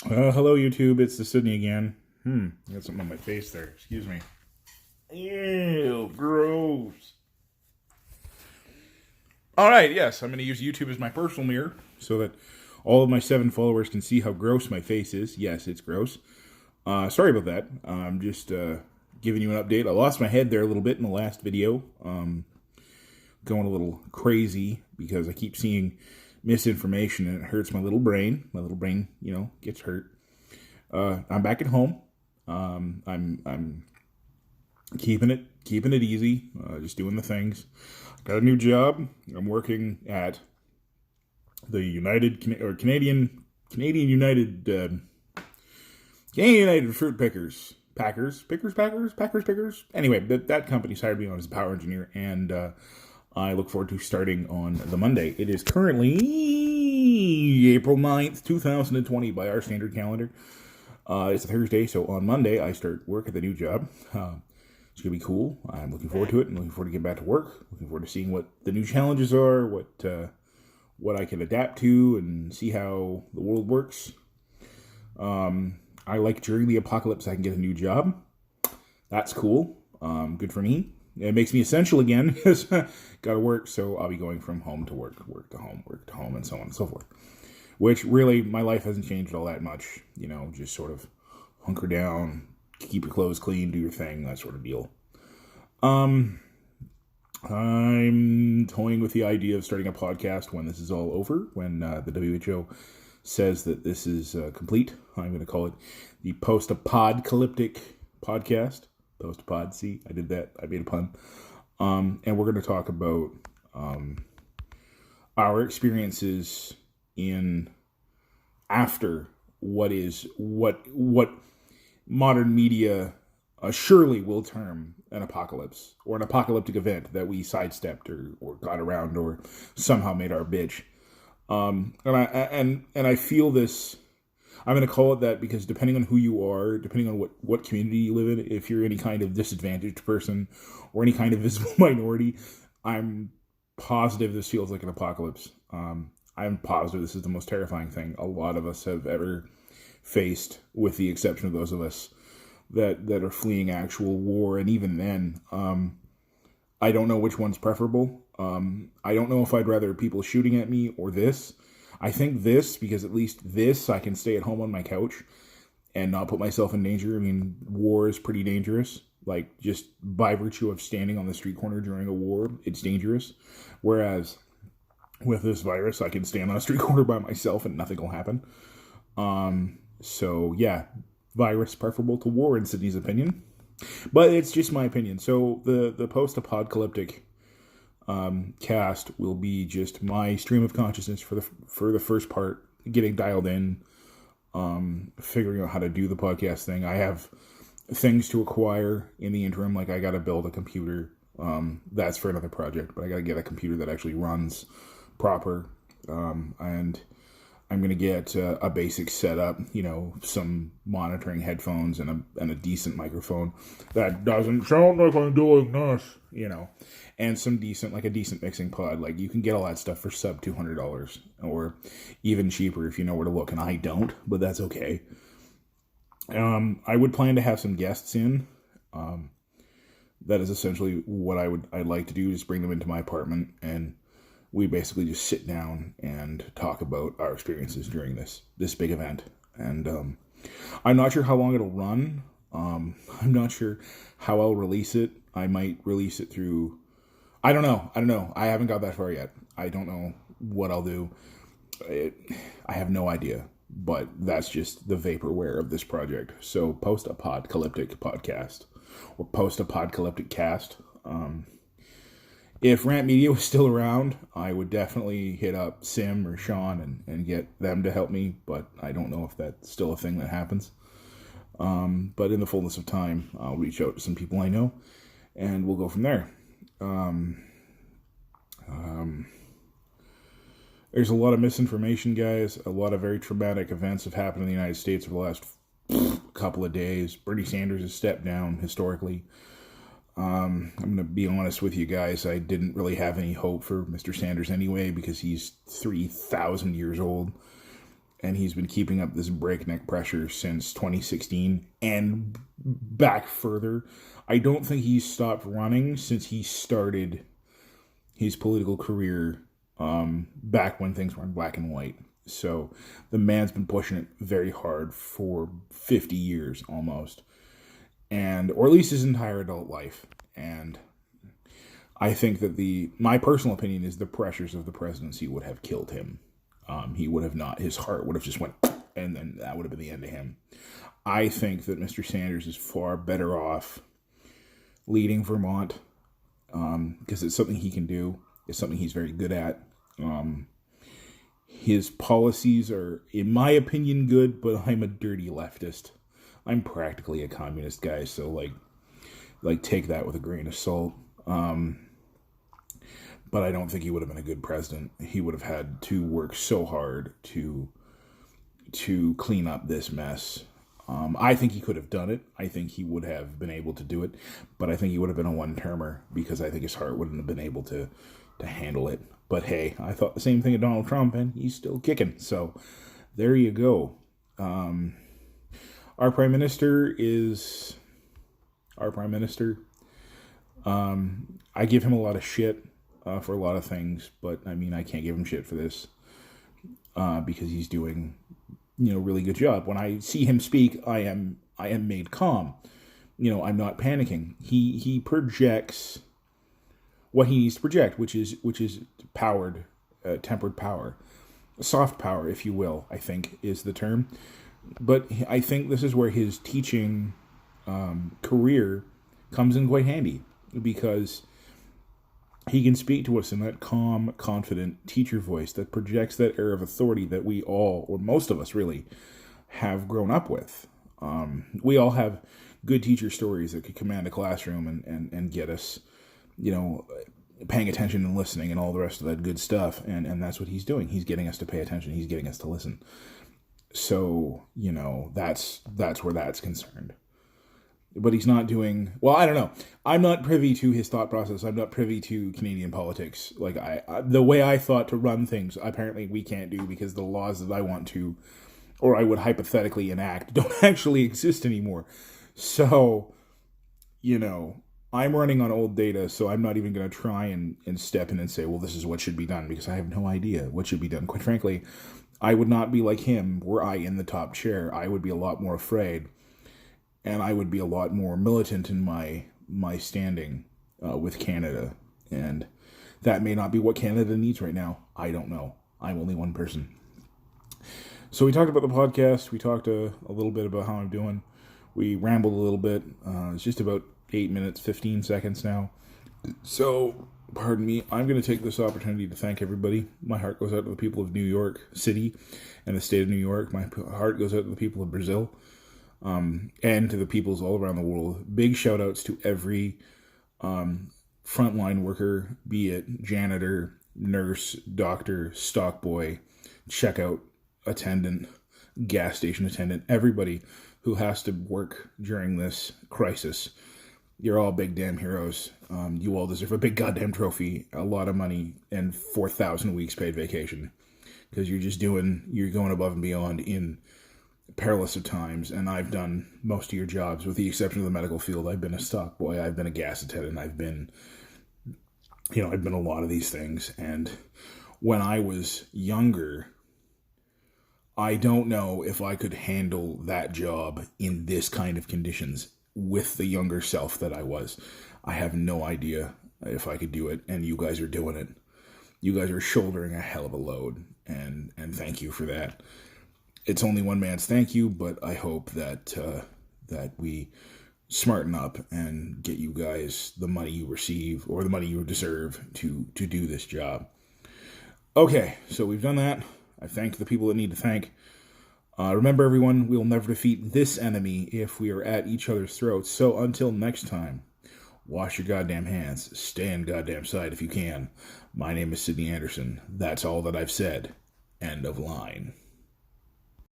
Hello YouTube, it's the Sydney again. Got something on my face there, excuse me. Ew, gross. Alright, yes, I'm going to use YouTube as my personal mirror so that all of my 7 followers can see how gross my face is. Yes, it's gross. Sorry about that. I'm just giving you an update. I lost my head there a little bit in the last video. Going a little crazy because I keep seeing misinformation and it hurts my little brain. My little brain, gets hurt. I'm back at home. I'm keeping it easy. Just doing the things. Got a new job. I'm working at the Canadian United Fruit Pickers. Packers. Anyway, that company's hired me on as a power engineer, and I look forward to starting on the Monday. It is currently April 9th, 2020 by our standard calendar. It's a Thursday, so on Monday I start work at the new job. It's going to be cool. I'm looking forward to it. I'm looking forward to getting back to work. Looking forward to seeing what the new challenges are, what I can adapt to, and see how the world works. I like during the apocalypse I can get a new job. That's cool. Good for me. It makes me essential again because gotta work, so I'll be going from home to work to home, and so on and so forth. Which really, my life hasn't changed all that much. Just sort of hunker down, keep your clothes clean, do your thing, that sort of deal. I'm toying with the idea of starting a podcast when this is all over, when the WHO says that this is complete. I'm going to call it the Postapodclyptic podcast. Postapod, see, I did that. I made a pun. And we're going to talk about our experiences in after what modern media surely will term an apocalypse or an apocalyptic event that we sidestepped or got around or somehow made our bitch. And I feel this. I'm going to call it that because depending on who you are, depending on what community you live in, if you're any kind of disadvantaged person or any kind of visible minority, I'm positive this feels like an apocalypse. I'm positive this is the most terrifying thing a lot of us have ever faced, with the exception of those of us that are fleeing actual war. And even then, I don't know which one's preferable. I don't know if I'd rather people shooting at me or this. I think this, because at least this, I can stay at home on my couch and not put myself in danger. I mean, war is pretty dangerous. Like, just by virtue of standing on the street corner during a war, it's dangerous. Whereas with this virus, I can stand on a street corner by myself and nothing will happen. So yeah, virus preferable to war in Sydney's opinion. But it's just my opinion. So the post-apocalyptic cast will be just my stream of consciousness for the first part, getting dialed in, figuring out how to do the podcast thing. I have things to acquire in the interim, like I got to build a computer. That's for another project, but I got to get a computer that actually runs proper, and I'm going to get a basic setup, some monitoring headphones and a decent microphone that doesn't sound like I'm doing this, and a decent mixing pod. Like, you can get all that stuff for sub $200 or even cheaper if you know where to look, and I don't, but that's okay. I would plan to have some guests in. That is essentially what I'd like to do, is bring them into my apartment, and we basically just sit down and talk about our experiences during this big event. And I'm not sure how long it'll run. I'm not sure how I'll release it. I might release it through... I don't know. I haven't got that far yet. I don't know what I'll do. I have no idea. But that's just the vaporware of this project. So, Post-Apocalyptic Podcast. Or Post-Apocalyptic Cast. If Rant Media was still around, I would definitely hit up Sim or Sean and get them to help me, but I don't know if that's still a thing that happens. But in the fullness of time, I'll reach out to some people I know, and we'll go from there. There's a lot of misinformation, guys. A lot of very traumatic events have happened in the United States over the last couple of days. Bernie Sanders has stepped down historically. I'm going to be honest with you guys. I didn't really have any hope for Mr. Sanders anyway, because he's 3,000 years old. and he's been keeping up this breakneck pressure since 2016 and back further. I don't think he's stopped running since he started his political career back when things were in black and white. So the man's been pushing it very hard for 50 years almost, or at least his entire adult life. And I think that my personal opinion is the pressures of the presidency would have killed him. He would have not, his heart would have just went, and then that would have been the end of him. I think that Mr. Sanders is far better off leading Vermont, because it's something he can do. It's something he's very good at. His policies are, in my opinion, good, but I'm a dirty leftist. I'm practically a communist guy, so like take that with a grain of salt. But I don't think he would have been a good president. He would have had to work so hard to clean up this mess. I think he could have done it. I think he would have been able to do it. But I think he would have been a one-termer because I think his heart wouldn't have been able to handle it. But hey, I thought the same thing of Donald Trump, and he's still kicking. So there you go. Our Prime Minister is our Prime Minister. I give him a lot of shit for a lot of things, but I mean, I can't give him shit for this because he's doing, really good job. When I see him speak, I am made calm. I'm not panicking. He projects what he needs to project, which is powered, tempered power, soft power, if you will, I think is the term. But I think this is where his teaching career comes in quite handy, because he can speak to us in that calm, confident teacher voice that projects that air of authority that we all, or most of us really, have grown up with. We all have good teacher stories that could command a classroom and get us, paying attention and listening and all the rest of that good stuff. And that's what he's doing. He's getting us to pay attention. He's getting us to listen. So, that's where that's concerned. But he's not doing, well, I don't know. I'm not privy to his thought process. I'm not privy to Canadian politics. Like, the way I thought to run things, apparently we can't do because the laws that I want to, or I would hypothetically enact, don't actually exist anymore. So, I'm running on old data, so I'm not even going to try and step in and say, well, this is what should be done, because I have no idea what should be done. Quite frankly, I would not be like him were I in the top chair. I would be a lot more afraid. And I would be a lot more militant in my standing with Canada. And that may not be what Canada needs right now. I don't know. I'm only one person. So we talked about the podcast. We talked a little bit about how I'm doing. We rambled a little bit. It's just about 8 minutes, 15 seconds now. So, pardon me. I'm going to take this opportunity to thank everybody. My heart goes out to the people of New York City and the state of New York. My heart goes out to the people of Brazil. And to the peoples all around the world. Big shout outs to every frontline worker, be it janitor, nurse, doctor, stock boy, checkout attendant, gas station attendant, everybody who has to work during this crisis. You're all big damn heroes. You all deserve a big goddamn trophy, a lot of money, and 4,000 weeks paid vacation. Because you're going above and beyond in perilous of times, and I've done most of your jobs, with the exception of the medical field. I've been a stock boy, I've been a gas attendant, I've been a lot of these things. And when I was younger, I don't know if I could handle that job in this kind of conditions with the younger self that I was. I have no idea if I could do it, and you guys are doing it. You guys are shouldering a hell of a load, and thank you for that. It's only one man's thank you, but I hope that we smarten up and get you guys the money you receive, or the money you deserve to do this job. Okay, so we've done that. I thanked the people that need to thank. Remember, everyone, we'll never defeat this enemy if we are at each other's throats. So until next time, wash your goddamn hands. Stay in goddamn sight if you can. My name is Sidney Anderson. That's all that I've said. End of line.